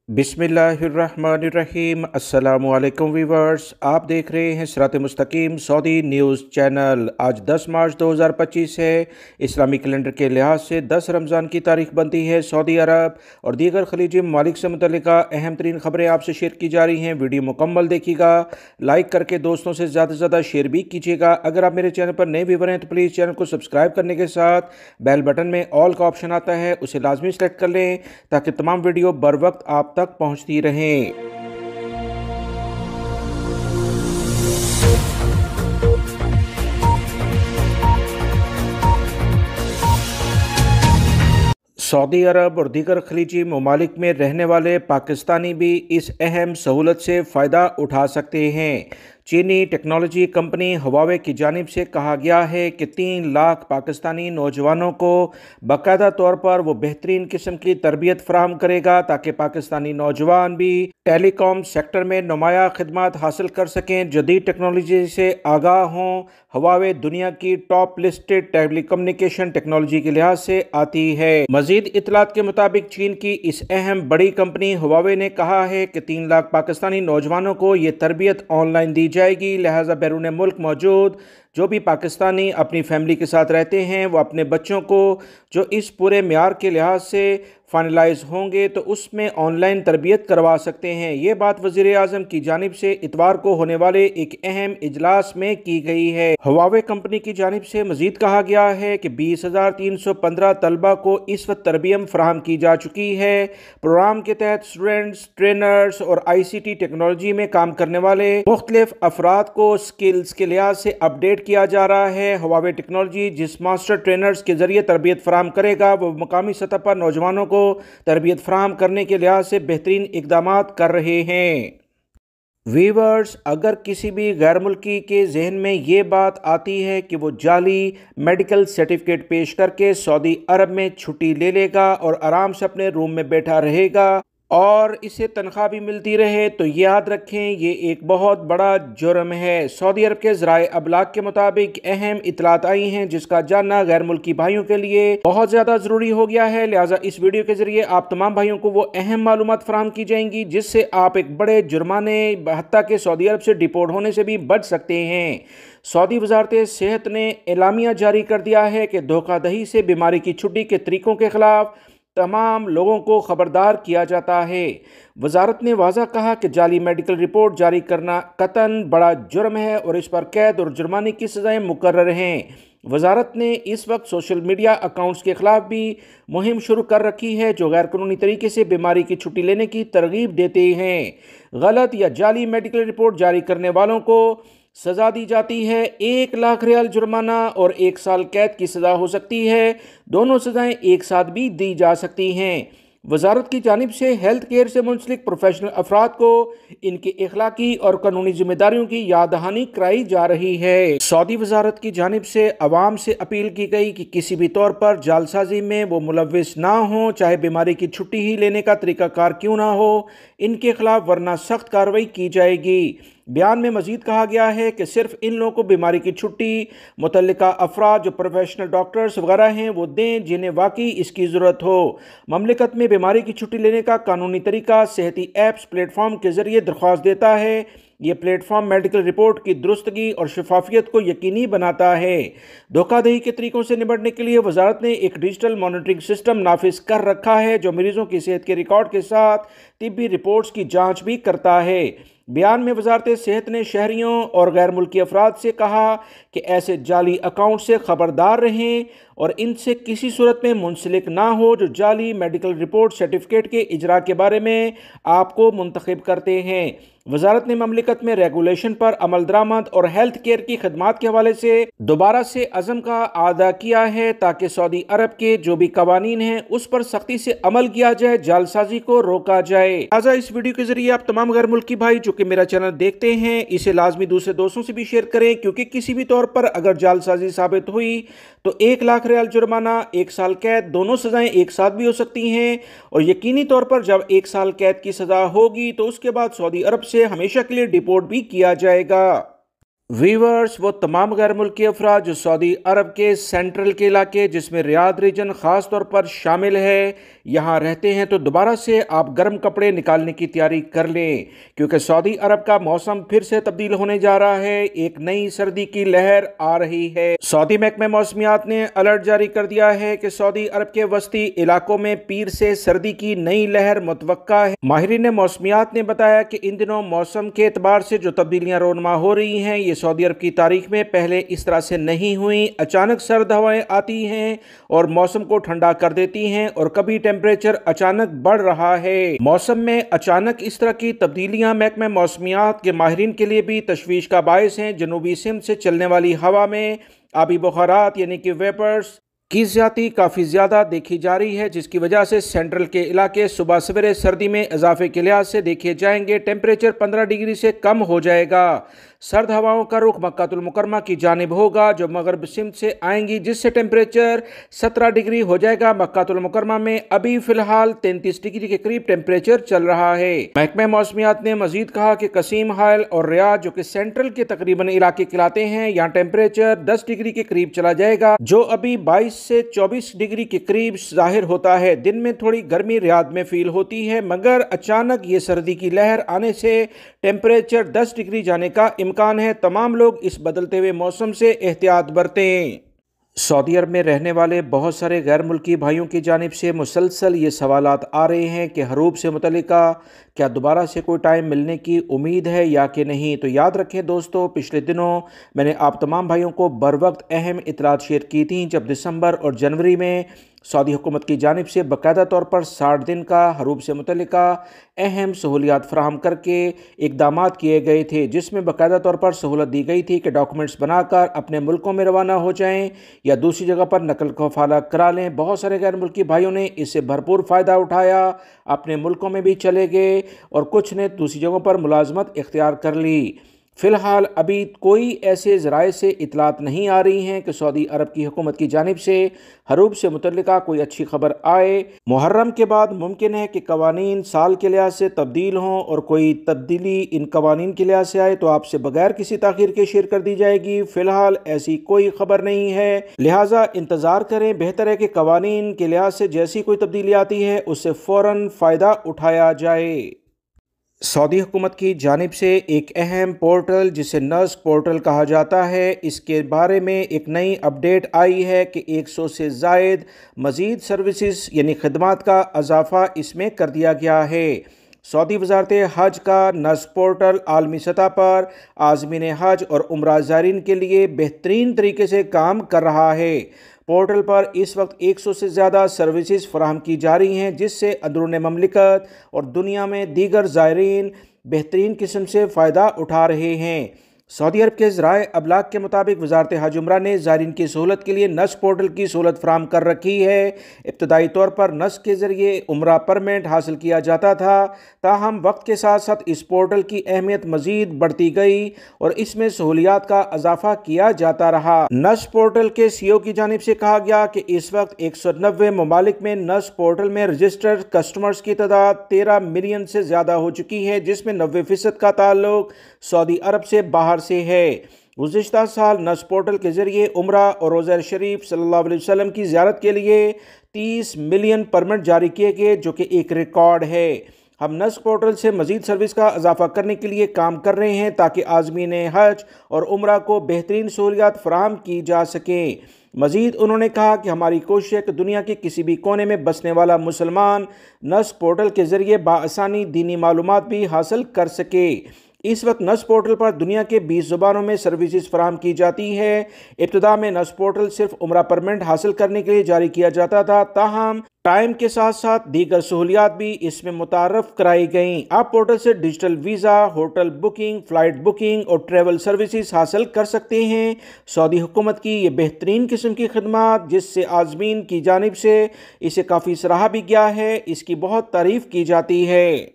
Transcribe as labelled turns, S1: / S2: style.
S1: बिस्मिल्लाहिर्रहमानिर्रहीम। अस्सलामुअलैकुम वीवर्स, आप देख रहे हैं सिरात मुस्तकीम सऊदी न्यूज़ चैनल। आज 10 मार्च 2025 है। इस्लामी कैलेंडर के लिहाज से 10 रमज़ान की तारीख बनती है। सऊदी अरब और दीगर खलीजी ममालिक से मुतल्लिका अहम तरीन खबरें आपसे शेयर की जा रही हैं। वीडियो मुकम्मल देखिएगा, लाइक करके दोस्तों से ज़्यादा से ज़्यादा शेयर भी कीजिएगा। अगर आप मेरे चैनल पर नए व्यूवर हैं तो प्लीज़ चैनल को सब्सक्राइब करने के साथ बेल बटन में ऑल का ऑप्शन आता है, उसे लाजमी सेलेक्ट कर लें ताकि तमाम वीडियो बर वक्त आप तक पहुंचती रहें। सऊदी अरब और दीगर खलीजी ममालिक में रहने वाले पाकिस्तानी भी इस अहम सहूलत से फ़ायदा उठा सकते हैं। चीनी टेक्नोलॉजी कंपनी हुआवे की जानिब से कहा गया है कि 3 लाख पाकिस्तानी नौजवानों को बाकायदा तौर पर वो बेहतरीन किस्म की तरबियत फराहम करेगा ताकि पाकिस्तानी नौजवान भी टेलीकॉम सेक्टर में नुमाया खिदमत हासिल कर सकें, जदीद टेक्नोलॉजी से आगाह हों। हुआवे दुनिया की टॉप लिस्टेड टेलीकम्युनिकेशन टेक्नोलॉजी के लिहाज से आती है। मजीद इतलात के मुताबिक चीन की इस अहम बड़ी कंपनी हुआवे ने कहा है कि 3 लाख पाकिस्तानी नौजवानों को ये तरबियत ऑनलाइन दी जाएगी, लिहाजा बैरून मुल्क मौजूद जो भी पाकिस्तानी अपनी फैमिली के साथ रहते हैं वो अपने बच्चों को जो इस पूरे म्यार के लिहाज से फाइनलाइज होंगे तो उसमें ऑनलाइन तरबियत करवा सकते हैं। ये बात वज़ीर आज़म की जानिब से इतवार को होने वाले एक अहम इजलास में की गई है। हुआवे कंपनी की जानिब से मजीद कहा गया है कि 20,315 तलबा को इस वक्त तरबियत फराहम की जा चुकी है। प्रोग्राम के तहत स्टूडेंट्स, ट्रेनर्स और ICT टेक्नोलॉजी में काम करने वाले मुख्तलिफ अफराद को स्किल्स के लिहाज से अपडेट किया जा रहा है। हुआवे टेक्नोलॉजी जिस मास्टर ट्रेनर्स के जरिए तरबियत फराहम करेगा वो मुकामी सतह पर नौजवानों को तरबियत फराहम करने के लिहाज से बेहतरीन इकदाम कर रहे हैं। वीवर्स, अगर किसी भी गैर मुल्की के जहन में ये बात आती है कि वो जाली मेडिकल सर्टिफिकेट पेश करके सऊदी अरब में छुट्टी ले लेगा और आराम से अपने रूम में बैठा रहेगा और इसे तनख्वाह भी मिलती रहे, तो याद रखें ये एक बहुत बड़ा जुर्म है। सऊदी अरब के ज़राए अबलाग के मुताबिक अहम इतलात आई हैं जिसका जानना गैर मुल्की भाइयों के लिए बहुत ज़्यादा ज़रूरी हो गया है। लिहाजा इस वीडियो के ज़रिए आप तमाम भाइयों को वो अहम मालूमात फराहम की जाएंगी जिससे आप एक बड़े जुर्माने हत्ता के सऊदी अरब से डिपोर्ट होने से भी बच सकते हैं। सऊदी वजारत सेहत ने एलामिया जारी कर दिया है कि धोखाधड़ी से बीमारी की छुट्टी के तरीकों के खिलाफ तमाम लोगों को खबरदार किया जाता है। वजारत ने वाज़ा कहा कि जाली मेडिकल रिपोर्ट जारी करना कतन बड़ा जुर्म है और इस पर कैद और जुर्माने की सज़ाएं मुकर्रर हैं। वजारत ने इस वक्त सोशल मीडिया अकाउंट्स के खिलाफ भी मुहिम शुरू कर रखी है जो गैर कानूनी तरीके से बीमारी की छुट्टी लेने की तरगीब देते हैं। गलत या जाली मेडिकल रिपोर्ट जारी करने वालों को सज़ा दी जाती है 1 लाख रियाल जुर्माना और 1 साल कैद की सज़ा हो सकती है। दोनों सज़ाएं एक साथ भी दी जा सकती हैं। वजारत की जानिब से हेल्थ केयर से मुंसलिक प्रोफेशनल अफराद को इनकी इखलाकी और कानूनी जिम्मेदारियों की याद दहानी कराई जा रही है। सऊदी वजारत की जानिब से अवाम से अपील की गई कि किसी भी तौर पर जालसाजी में वो मुलव्विस ना हो, चाहे बीमारी की छुट्टी ही लेने का तरीकाकार क्यों ना हो, इनके खिलाफ वरना सख्त कार्रवाई की जाएगी। बयान में मजीद कहा गया है कि सिर्फ इन लोगों को बीमारी की छुट्टी मुतल्लिका अफराद जो प्रोफेशनल डॉक्टर्स वगैरह हैं वो दें जिन्हें वाकई इसकी ज़रूरत हो। ममलिकत में बीमारी की छुट्टी लेने का कानूनी तरीका सेहती ऐप्स प्लेटफॉर्म के ज़रिए दरख्वास्त देता है। ये प्लेटफॉर्म मेडिकल रिपोर्ट की दुरुस्तगी और शफाफियत को यकीनी बनाता है। धोखाधड़ी के तरीकों से निपटने के लिए वजारत ने एक डिजिटल मॉनिटरिंग सिस्टम नाफिज कर रखा है जो मरीजों की सेहत के रिकॉर्ड के साथ तिब्बी रिपोर्ट्स की जांच भी करता है। बयान में वजारत सेहत ने शहरियों और गैर मुल्की अफराद से कहा कि ऐसे जाली अकाउंट से खबरदार रहें और इनसे किसी सूरत में मुंसलिक ना हो जो जाली मेडिकल रिपोर्ट सर्टिफिकेट के इजरा के बारे में आपको मुंतखब करते हैं। वजारत ने ममलिकत में रेगुलेशन पर अमल दरामद और हेल्थ केयर की खदमात के हवाले से दोबारा से अज़म का आदा किया है ताकि सऊदी अरब के जो भी कवानीन हैं उस पर सख्ती से अमल किया जाए, जालसाजी को रोका जाए। लिहाजा इस वीडियो के जरिए आप तमाम गैर मुल्की भाई जो कि मेरा चैनल देखते हैं इसे लाजमी दूसरे दोस्तों से भी शेयर करें, क्योंकि किसी भी तौर पर अगर जालसाजी साबित हुई तो 1 लाख रियाल जुर्माना, 1 साल कैद, दोनों सजाएं एक साथ भी हो सकती हैं। और यकीनी तौर पर जब 1 साल कैद की सजा होगी तो उसके बाद सऊदी अरब से हमेशा के लिए डिपोर्ट भी किया जाएगा। वीवर्स वो तमाम गैर मुल्की अफराद जो सऊदी अरब के सेंट्रल के इलाके जिसमें रियाद रीजन ख़ास तौर पर शामिल है यहाँ रहते हैं, तो दोबारा से आप गर्म कपड़े निकालने की तैयारी कर लें, क्योंकि सऊदी अरब का मौसम फिर से तब्दील होने जा रहा है। एक नई सर्दी की लहर आ रही है। सऊदी महकमे मौसमियात ने अलर्ट जारी कर दिया है कि सऊदी अरब के वस्ती इलाकों में पीर से सर्दी की नई लहर मुतवक्का है। माहिरीन मौसमियात ने बताया कि इन दिनों मौसम के एतबार से जो तब्दीलियाँ रोनमा हो रही हैं, ये सऊदी अरब की तारीख में पहले इस तरह से नहीं हुई। अचानक सर्द हवाएं आती हैं और मौसम को ठंडा कर देती हैं, और कभी टेम्परेचर अचानक बढ़ रहा है। मौसम में अचानक इस तरह की तब्दीलियां महकमे मौसमियात के माहिरीन के लिए भी तशवीश का बायस हैं। जनूबी सिंध से चलने वाली हवा में आबी बुखारात यानी कि वेपर्स की ज्यादती काफ़ी ज़्यादा देखी जा रही है, जिसकी वजह से सेंट्रल के इलाके सुबह सवेरे सर्दी में इजाफे के लिहाज से देखे जाएंगे। टेम्परेचर 15 डिग्री से कम हो जाएगा। सर्द हवाओं का रुख मक्कातुल मुकर्रमा की जानिब होगा जो मगरब सिंध से आएंगी, जिससे टेम्परेचर 17 डिग्री हो जाएगा। मक्कातुल मुकर्रमा में अभी फिलहाल 33 डिग्री के करीब टेम्परेचर चल रहा है। महकमे मौसमियात ने मजीद कहा कि कसीम हायल और रियाद जो कि सेंट्रल के तकरीबन इलाके कहलाते हैं, यहाँ टेम्परेचर 10 डिग्री के करीब चला जाएगा, जो अभी 22 से 24 डिग्री के करीब जाहिर होता है। दिन में थोड़ी गर्मी रियाद में फील होती है, मगर अचानक ये सर्दी की लहर आने से टेम्परेचर 10 डिग्री जाने का इम्कान है। तमाम लोग इस बदलते हुए मौसम से एहतियात बरतें। सऊदी अरब में रहने वाले बहुत सारे गैर मुल्की भाइयों की जानिब से मुसलसल ये सवालात आ रहे हैं कि हरूब से मुतल्लिका क्या दोबारा से कोई टाइम मिलने की उम्मीद है या कि नहीं। तो याद रखें दोस्तों, पिछले दिनों मैंने आप तमाम भाइयों को बर वक्त अहम इतलात शेयर की थी, जब दिसंबर और जनवरी में सऊदी हुकूमत की जानिब से बाकायदा तौर पर 60 दिन का हरूब से मुतल्लिका अहम सहूलियात फराहम करके इकदाम किए गए थे, जिसमें बाकायदा तौर पर सहूलत दी गई थी कि डॉक्यूमेंट्स बनाकर अपने मुल्कों में रवाना हो जाएं या दूसरी जगह पर नकल कफाला करा लें। बहुत सारे गैर मुल्की भाइयों ने इससे भरपूर फ़ायदा उठाया, अपने मुल्कों में भी चले गए और कुछ ने दूसरी जगहों पर मुलाजमत इख्तियार कर ली। फ़िलहाल अभी कोई ऐसे ज़राए से इतलात नहीं आ रही हैं कि सऊदी अरब की हुकूमत की जानिब से हरूब से मुतल्लिका कोई अच्छी खबर आए। मुहर्रम के बाद मुमकिन है कि कवानीन साल के लिहाज से तब्दील हों, और कोई तब्दीली इन कवानीन के लिहाज से आए तो आपसे बगैर किसी ताख़ीर के शेयर कर दी जाएगी। फ़िलहाल ऐसी कोई खबर नहीं है, लिहाजा इंतज़ार करें। बेहतर है कि कवानीन के लिहाज से जैसी कोई तब्दीली आती है उससे फ़ौरन फ़ायदा उठाया जाए। सऊदी हुकूमत की जानिब से एक अहम पोर्टल जिसे नस्क पोर्टल कहा जाता है, इसके बारे में एक नई अपडेट आई है कि 100 से ज़ायद मज़ीद सर्विसेज यानी खदमात का इजाफ़ा इसमें कर दिया गया है। सऊदी वज़ारत हज का नस्क पोर्टल आलमी सतह पर आज़मीन हज और उम्रा ज़ायरीन के लिए बेहतरीन तरीके से काम कर रहा है। पोर्टल पर इस वक्त 100 से ज़्यादा सर्विसेज फराहम की जा रही हैं, जिससे अंदरूनी ममलिकत और दुनिया में दीगर ज़ायरीन बेहतरीन किस्म से फ़ायदा उठा रहे हैं। सऊदी अरब के ज़राए अबलाग के मुताबिक वज़ारत हज उम्रा ने ज़ायरीन की सहूलत के लिए नस्क पोर्टल की सहूलत फराहम कर रखी है। इब्तदाई तौर पर नस्क के ज़रिए उम्रा परमिट हासिल किया जाता था, ताहम वक्त के साथ साथ इस पोर्टल की अहमियत मज़ीद बढ़ती गई और इसमें सहूलियात का इजाफा किया जाता रहा। नस्क पोर्टल के CEO की जानिब से कहा गया कि इस वक्त 190 ममालिक में नस्क पोर्टल में रजिस्टर्ड कस्टमर्स की तादाद 13 मिलियन से ज़्यादा हो चुकी है, जिसमें 90% का ताल्लुक सऊदी अरब से बाहर से है। गुज़िश्ता साल नस्क पोर्टल के जरिए उम्रा और रोज़ा शरीफ सल्लल्लाहु अलैहि वसल्लम की ज़ियारत के लिए 30 मिलियन परमिट जारी किए गए, जो कि एक रिकॉर्ड है। हम नस्क पोर्टल से मज़ीद सर्विस का इजाफा करने के लिए काम कर रहे हैं ताकि आज़मीन हज और उम्रा को बेहतरीन सहूलियात फराहम की जा सकें। मज़ीद उन्होंने कहा कि हमारी कोशिश है कि दुनिया के किसी भी कोने में बसने वाला मुसलमान नस्क पोर्टल के ज़रिए बाआसानी दीनी मालूमात भी हासिल कर सके। इस वक्त नस्क पोर्टल पर दुनिया के 20 ज़ुबानों में सर्विसेज फराहम की जाती है। इब्तिदा में नस्क पोर्टल सिर्फ उम्रा परमिट हासिल करने के लिए जारी किया जाता था, ताहम टाइम के साथ साथ दीगर सहूलियात भी इसमें मुतारफ़ कराई गईं। आप पोर्टल से digital visa, hotel booking, flight booking और ट्रैवल सर्विसेज हासिल कर सकते हैं। सऊदी हुकूमत की ये बेहतरीन किस्म की खदमात, जिससे आज़मीन की जानिब से इसे काफ़ी सराहा भी गया है, इसकी बहुत तारीफ़ की जाती है।